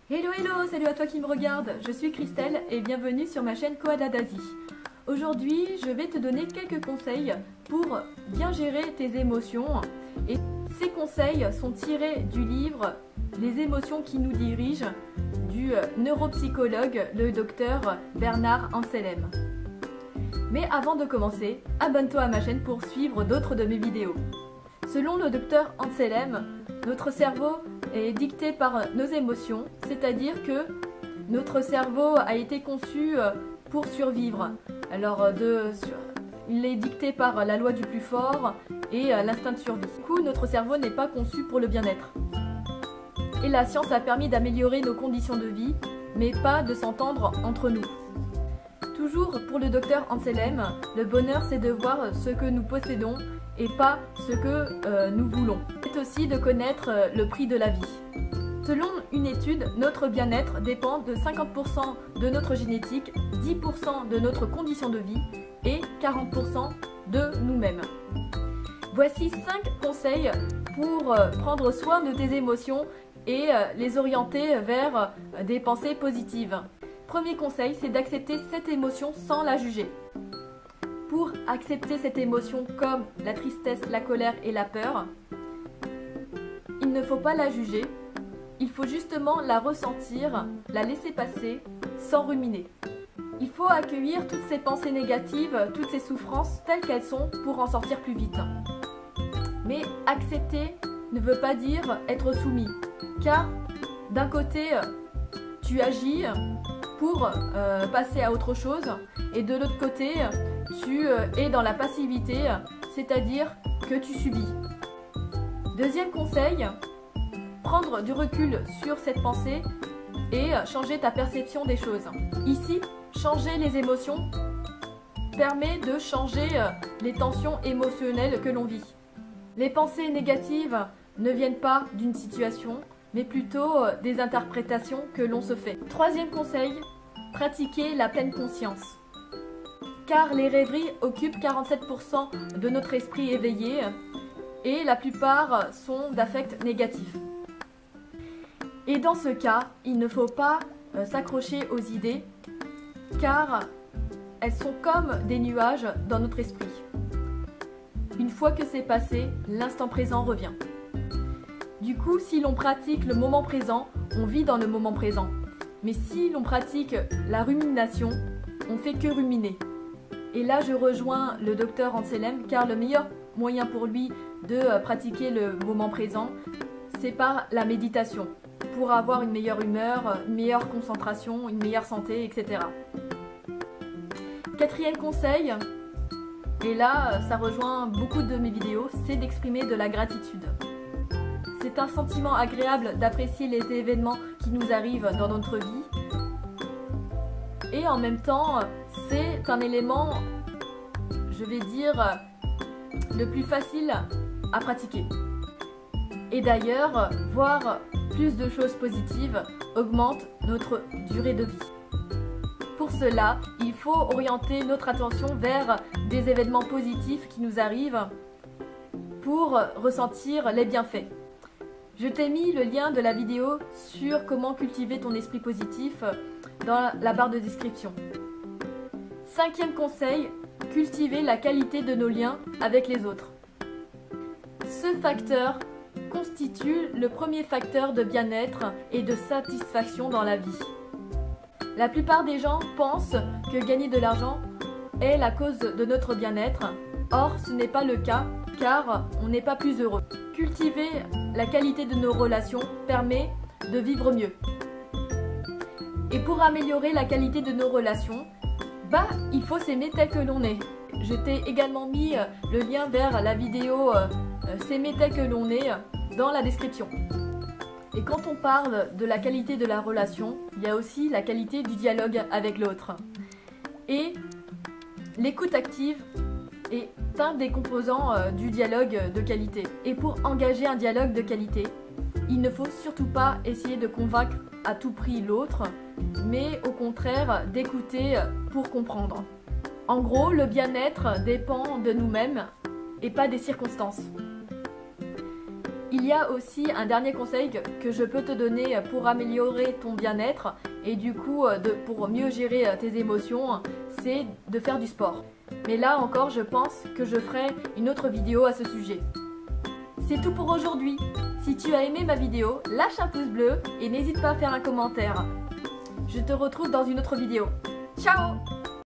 Hello hello, salut à toi qui me regarde, je suis Christelle et bienvenue sur ma chaîne Koala d'Asie. Aujourd'hui, je vais te donner quelques conseils pour bien gérer tes émotions et ces conseils sont tirés du livre Les émotions qui nous dirigent du neuropsychologue, le docteur Bernard Anselm. Mais avant de commencer, abonne-toi à ma chaîne pour suivre d'autres de mes vidéos. Selon le docteur Anselm, notre cerveau est dicté par nos émotions, c'est-à-dire que notre cerveau a été conçu pour survivre. Alors, il est dicté par la loi du plus fort et l'instinct de survie. Du coup, notre cerveau n'est pas conçu pour le bien-être. Et la science a permis d'améliorer nos conditions de vie, mais pas de s'entendre entre nous. Toujours pour le docteur Anselm, le bonheur c'est de voir ce que nous possédons et pas ce que nous voulons. C'est aussi de connaître le prix de la vie. Selon une étude, notre bien-être dépend de 50% de notre génétique, 10% de notre condition de vie et 40% de nous-mêmes. Voici 5 conseils pour prendre soin de tes émotions et les orienter vers des pensées positives. Premier conseil, c'est d'accepter cette émotion sans la juger. Pour accepter cette émotion comme la tristesse, la colère et la peur, il ne faut pas la juger, il faut justement la ressentir, la laisser passer sans ruminer. Il faut accueillir toutes ces pensées négatives, toutes ces souffrances telles qu'elles sont pour en sortir plus vite. Mais accepter ne veut pas dire être soumis, car d'un côté, tu agis pour passer à autre chose et de l'autre côté tu es dans la passivité, c'est-à-dire que tu subis. Deuxième conseil, prendre du recul sur cette pensée et changer ta perception des choses. Ici, changer les émotions permet de changer les tensions émotionnelles que l'on vit. Les pensées négatives ne viennent pas d'une situation, mais plutôt des interprétations que l'on se fait. Troisième conseil, pratiquer la pleine conscience. Car les rêveries occupent 47% de notre esprit éveillé et la plupart sont d'affects négatifs. Et dans ce cas, il ne faut pas s'accrocher aux idées car elles sont comme des nuages dans notre esprit. Une fois que c'est passé, l'instant présent revient. Du coup, si l'on pratique le moment présent, on vit dans le moment présent. Mais si l'on pratique la rumination, on fait que ruminer. Et là, je rejoins le docteur Anselm, car le meilleur moyen pour lui de pratiquer le moment présent, c'est par la méditation, pour avoir une meilleure humeur, une meilleure concentration, une meilleure santé, etc. Quatrième conseil, et là, ça rejoint beaucoup de mes vidéos, c'est d'exprimer de la gratitude. C'est un sentiment agréable d'apprécier les événements qui nous arrivent dans notre vie. Et en même temps, c'est un élément, je vais dire, le plus facile à pratiquer. Et d'ailleurs, voir plus de choses positives augmente notre durée de vie. Pour cela, il faut orienter notre attention vers des événements positifs qui nous arrivent pour ressentir les bienfaits. Je t'ai mis le lien de la vidéo sur comment cultiver ton esprit positif dans la barre de description. Cinquième conseil, cultiver la qualité de nos liens avec les autres. Ce facteur constitue le premier facteur de bien-être et de satisfaction dans la vie. La plupart des gens pensent que gagner de l'argent est la cause de notre bien-être. Or, ce n'est pas le cas, car on n'est pas plus heureux. Cultiver la qualité de nos relations permet de vivre mieux. Et pour améliorer la qualité de nos relations, il faut s'aimer tel que l'on est. Je t'ai également mis le lien vers la vidéo S'aimer tel que l'on est dans la description. Et quand on parle de la qualité de la relation, il y a aussi la qualité du dialogue avec l'autre. Et l'écoute active est un des composants du dialogue de qualité. Et pour engager un dialogue de qualité, il ne faut surtout pas essayer de convaincre à tout prix l'autre, mais au contraire d'écouter pour comprendre. En gros, le bien-être dépend de nous-mêmes et pas des circonstances. Il y a aussi un dernier conseil que je peux te donner pour améliorer ton bien-être et du coup pour mieux gérer tes émotions, c'est de faire du sport. Mais là encore, je pense que je ferai une autre vidéo à ce sujet. C'est tout pour aujourd'hui. Si tu as aimé ma vidéo, lâche un pouce bleu et n'hésite pas à faire un commentaire. Je te retrouve dans une autre vidéo. Ciao!